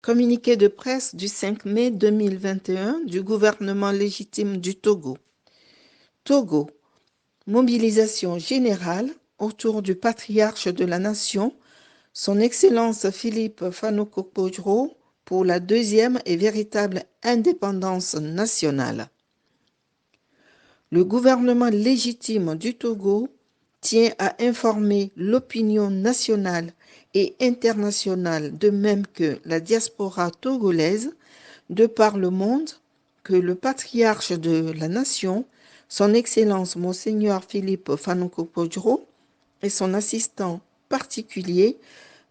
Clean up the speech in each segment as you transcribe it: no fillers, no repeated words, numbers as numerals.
Communiqué de presse du 5 mai 2021 du gouvernement légitime du Togo. Togo, mobilisation générale autour du patriarche de la nation, son Excellence Philippe Fanokopodro, pour la deuxième et véritable indépendance nationale. Le gouvernement légitime du Togo tient à informer l'opinion nationale et internationale, de même que la diaspora togolaise, de par le monde, que le patriarche de la nation, son Excellence Monseigneur Philippe Fanokopodro, et son assistant particulier,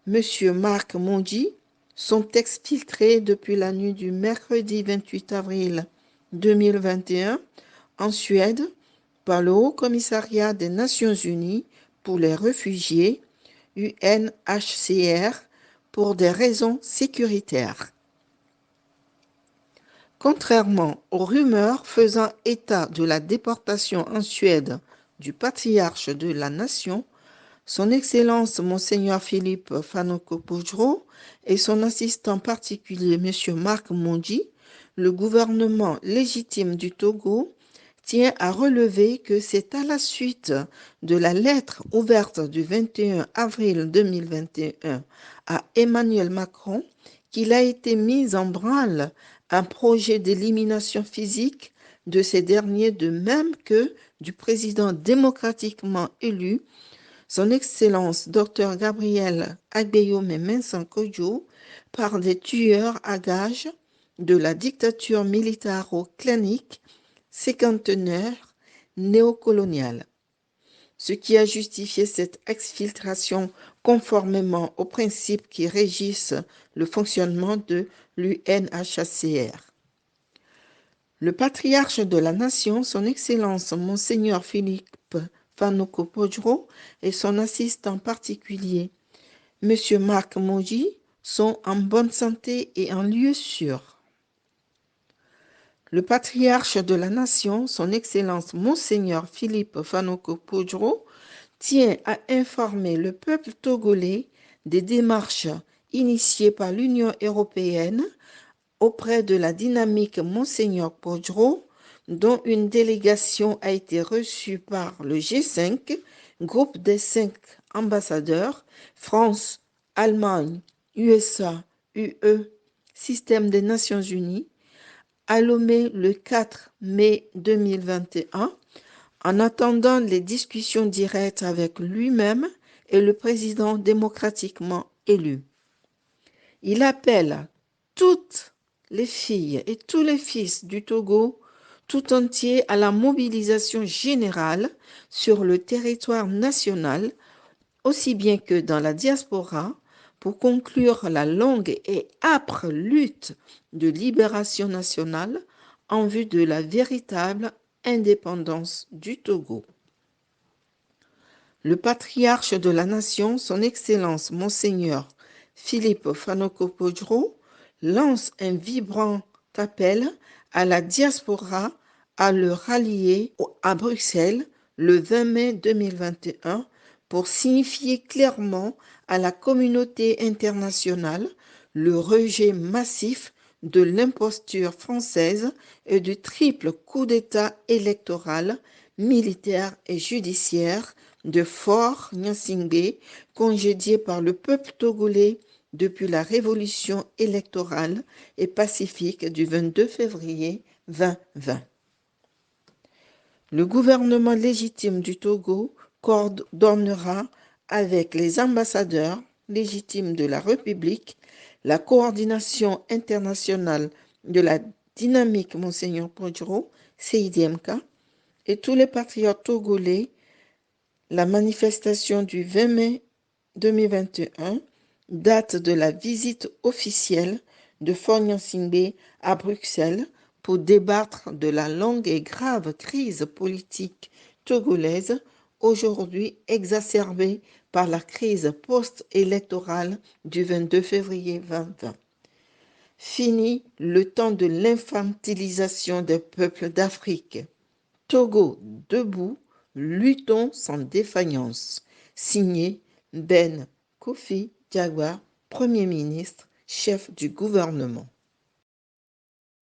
M. Marc Mondi, sont exfiltrés depuis la nuit du mercredi 28 avril 2021 en Suède par le Haut Commissariat des Nations Unies pour les réfugiés, UNHCR, pour des raisons sécuritaires. Contrairement aux rumeurs faisant état de la déportation en Suède du patriarche de la nation, son Excellence Monseigneur Philippe Fanokopodro et son assistant particulier M. Marc Mondi, le gouvernement légitime du Togo tient à relever que c'est à la suite de la lettre ouverte du 21 avril 2021 à Emmanuel Macron qu'il a été mis en branle un projet d'élimination physique de ces derniers, de même que du président démocratiquement élu, son Excellence Dr Gabriel Agbeyome Mensah-Kodjo, par des tueurs à gages de la dictature militaro-clanique cinquantenaire néocoloniale, ce qui a justifié cette exfiltration conformément aux principes qui régissent le fonctionnement de l'UNHCR. Le patriarche de la nation, son Excellence Monseigneur Philippe Fanokopodro, et son assistant particulier, M. Marc Mondi, sont en bonne santé et en lieu sûr. Le patriarche de la nation, son Excellence Monseigneur Philippe Fanokopodro, tient à informer le peuple togolais des démarches initiées par l'Union européenne auprès de la dynamique Monseigneur Podro, dont une délégation a été reçue par le G5, groupe des 5 ambassadeurs, France, Allemagne, USA, UE, Système des Nations Unies, à Lomé le 4 mai 2021, en attendant les discussions directes avec lui-même et le président démocratiquement élu. Il appelle toutes les filles et tous les fils du Togo tout entier à la mobilisation générale sur le territoire national, aussi bien que dans la diaspora, pour conclure la longue et âpre lutte de libération nationale en vue de la véritable indépendance du Togo. Le patriarche de la nation, son Excellence Monseigneur Philippe Fanokopodro, lance un vibrant appel à la diaspora à le rallier à Bruxelles le 20 mai 2021 pour signifier clairement à la communauté internationale le rejet massif de l'imposture française et du triple coup d'État électoral, militaire et judiciaire de Faure Gnassingbé, congédié par le peuple togolais depuis la révolution électorale et pacifique du 22 février 2020. Le gouvernement légitime du Togo coordonnera avec les ambassadeurs légitimes de la République la coordination internationale de la dynamique Monseigneur Podro, CIDMK, et tous les patriotes togolais. La manifestation du 20 mai 2021, date de la visite officielle de Faure Gnassingbé à Bruxelles pour débattre de la longue et grave crise politique togolaise, aujourd'hui exacerbée par la crise post-électorale du 22 février 2020. Fini le temps de l'infantilisation des peuples d'Afrique. Togo debout, luttons sans défaillance. Signé Ben Kofi Diawara, Premier ministre, chef du gouvernement.